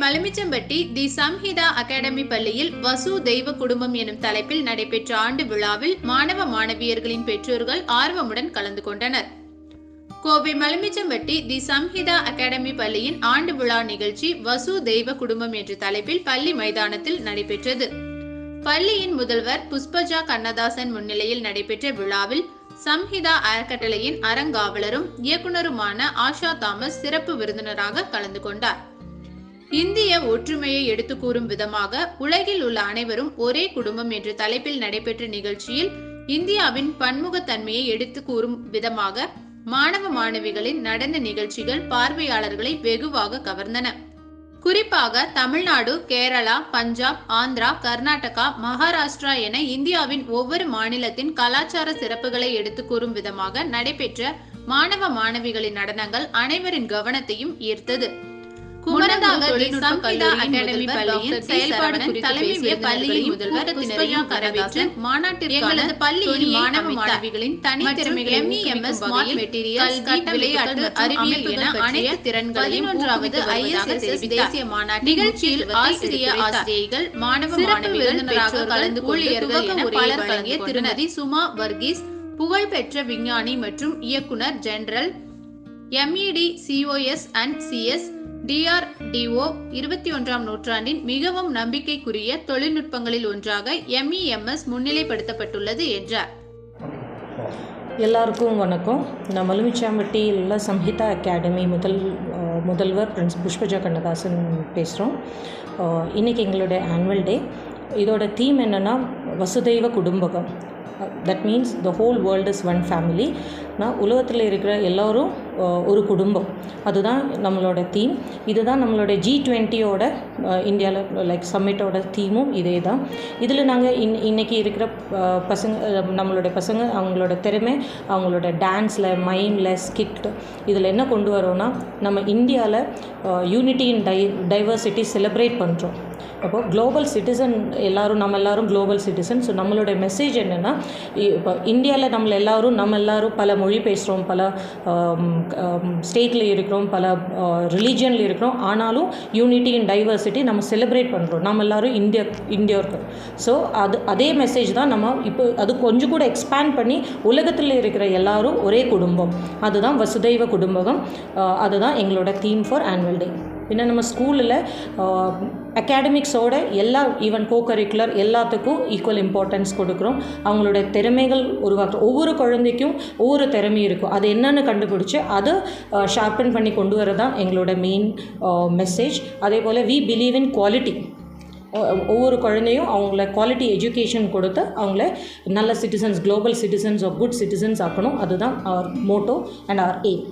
மலுமிச்சம்பட்டி தி Samhita academy பள்ளியில் வசு தெய்வ குடும்பம் எனும் தலைப்பில் நடைபெற்ற ஆண்டு விழாவில் மாணவ மாணவியர்களின் பெற்றோர்கள் ஆர்வமுடன் கலந்து கொண்டனர். கோவை மலுமிச்சம்பட்டி தி சம்ஹிதா அகாடமி பள்ளியின் ஆண்டு விழா நிகழ்ச்சி வசு தெய்வ குடும்பம் என்ற தலைப்பில் பள்ளி மைதானத்தில் நடைபெற்றது. பள்ளியின் முதல்வர் புஷ்பஜா கண்ணதாசன் முன்னிலையில் நடைபெற்ற விழாவில் சம்ஹிதா அறக்கட்டளையின் அறங்காவலரும் இயக்குனருமான ஆஷா தாமஸ் சிறப்பு விருந்தினராக கலந்து கொண்டார். இந்திய ஒற்றுமையை எடுத்து கூறும் விதமாக உலகில் உள்ள அனைவரும் ஒரே குடும்பம் என்ற தலைப்பில் நடைபெற்ற நிகழ்ச்சியில் இந்தியாவின் பன்முகத்தன்மையை எடுத்து கூறும் விதமாக மாணவ மாணவிகளின் நடன நிகழ்ச்சிகள் பார்வையாளர்களை வெகுவாக கவர்ந்தன. குறிப்பாக தமிழ்நாடு, கேரளா, பஞ்சாப், ஆந்திரா, கர்நாடகா, மகாராஷ்டிரா என இந்தியாவின் ஒவ்வொரு மாநிலத்தின் கலாச்சார சிறப்புகளை எடுத்து கூறும் விதமாக நடைபெற்ற மாணவ மாணவிகளின் நடனங்கள் அனைவரின் கவனத்தையும் ஈர்த்தது. முன்னதாக தி சம்ஹிதா அகாடமி பள்ளியின் செயல்பாடு குறித்து பேசிய பள்ளியின் முதல்வர் புஷ்பஜா கண்ணதாசன் மாநாட்டிற்கான பள்ளியின் மாணவ மாணவிகளின் தனித்திறமைகளை MEMS ஸ்மார்ட் மெட்டீரியல்ஸ், கல்வி, விளையாட்டு, அறிவியல் என அனைத்து திறன்களையும் 11வது ISSS தேசிய மாநாட்டு நிகழ்ச்சியில் ஆசிரியர்கள், மாணவ மாணவிகள், பெற்றோர்கள், கலந்து ஊழியர்கள் என பலர் கலங்கிய திருமதி சுமா வர்கீஸ் புகழ்பெற்ற விஞ்ஞானி மற்றும் இயக்குனர் general MED COS and CS DRDO 21ஆம் நூற்றாண்டின் மிகவும் நம்பிக்கைக்குரிய தொழில்நுட்பங்களில் ஒன்றாக MEMS முன்னிலைப்படுத்தப்பட்டுள்ளது என்றார். எல்லாருக்கும் வணக்கம். நான் மலுமிச்சம்பட்டியில் உள்ள சம்ஹிதா அகாடமி முதல்வர் பிரின்ஸ் புஷ்பஜா கண்ணதாசன் பேசுகிறோம். இன்றைக்கி எங்களுடைய ஆனுவல் டே. இதோட தீம் என்னென்னா Vasudhaiva Kutumbakam. That means the whole world is one family. உலகத்தில் இருக்கிற எல்லோரும் ஒரு குடும்பம், அதுதான் நம்மளோட தீம். இதுதான் நம்மளோட G20யோட இந்தியாவில் லைக் சம்மிட்டோட தீமும் இதே தான். இதில் நாங்கள் இன்றைக்கி இருக்கிற நம்மளோட பசங்க அவங்களோட திறமை, அவங்களோட டான்ஸில், மைமில், ஸ்கிட் இதில் என்ன கொண்டு வரோன்னா, நம்ம இந்தியாவில் யூனிட்டி இன் டைவர்சிட்டி செலிப்ரேட் பண்ணுறோம். அப்போது குளோபல் சிட்டிசன் நம்ம எல்லோரும் குளோபல் சிட்டிசன். ஸோ நம்மளோட மெசேஜ் என்னென்னா, இப்போ இந்தியாவில் நம்ம எல்லோரும் பல மொழி பேசுகிறோம், பல ஸ்டேட்டில் இருக்கிறோம், பல ரிலீஜியனில் இருக்கிறோம். ஆனாலும் யூனிட்டி இன் டைவர்சிட்டி நம்ம செலிப்ரேட் பண்ணுறோம். நம்ம எல்லோரும் இந்தியர்கள். ஸோ அதே மெசேஜ் தான் நம்ம இப்போ அது கொஞ்சம் கூட எக்ஸ்பேண்ட் பண்ணி உலகத்தில் இருக்கிற எல்லோரும் ஒரே குடும்பம், அதுதான் வசுதெய்வ குடும்பகம். அதுதான் எங்களோட தீம் ஃபார் ஆனுவல் டே. பின்ன நம்ம ஸ்கூலில் அகாடமிக்ஸோட எல்லா ஈவன் கோ-கரிக்குலர் எல்லாத்துக்கும் ஈக்குவல் இம்பார்ட்டன்ஸ் கொடுக்குறோம். அவங்களோட திறமைகள் உருவாக்குறோம். ஒவ்வொரு குழந்தைக்கும் ஒவ்வொரு திறமை இருக்கும். அது என்னென்னு கண்டுபிடிச்சி அதை ஷார்ப்பன் பண்ணி கொண்டு வரதான் எங்களோட மெயின் மெசேஜ். அதே போல் வி பிலீவ் இன் குவாலிட்டி. ஒவ்வொரு குழந்தையும் அவங்கள குவாலிட்டி எஜுகேஷன் கொடுத்து அவங்கள நல்ல citizens, global citizens or good citizens ஆக்கணும். அதுதான் அவர் மோட்டோ அண்ட் அவர் எய்ம்.